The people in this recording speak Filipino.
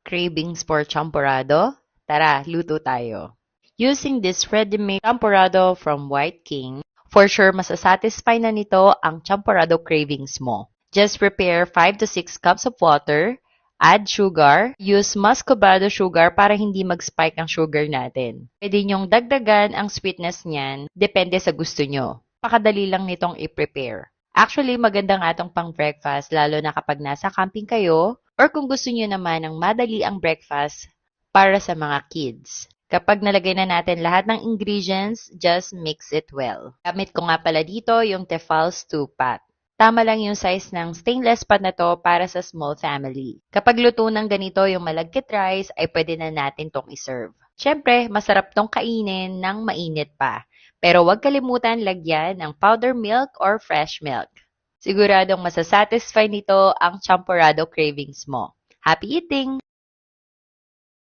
Cravings for champorado? Tara, luto tayo. Using this ready-made champorado from White King, for sure masasatisfy na nito ang champorado cravings mo. Just prepare 5 to 6 cups of water, add sugar, use muscovado sugar para hindi mag-spike ang sugar natin. Pwede nyong dagdagan ang sweetness niyan, depende sa gusto nyo. Pakadali lang nitong i-prepare. Actually, maganda nga itong pang breakfast, lalo na kapag nasa camping kayo, or kung gusto nyo naman ng madali ang breakfast para sa mga kids. Kapag nalagay na natin lahat ng ingredients, just mix it well. Gamit ko nga pala dito yung Tefal stew pot. Tama lang yung size ng stainless pot na to para sa small family. Kapag luto ng ganito yung malagkit rice, ay pwede na natin tong iserve. Siyempre, masarap tong kainin ng mainit pa. Pero huwag kalimutan lagyan ng powder milk or fresh milk. Siguradong masasatisfy nito ang champorado cravings mo. Happy eating!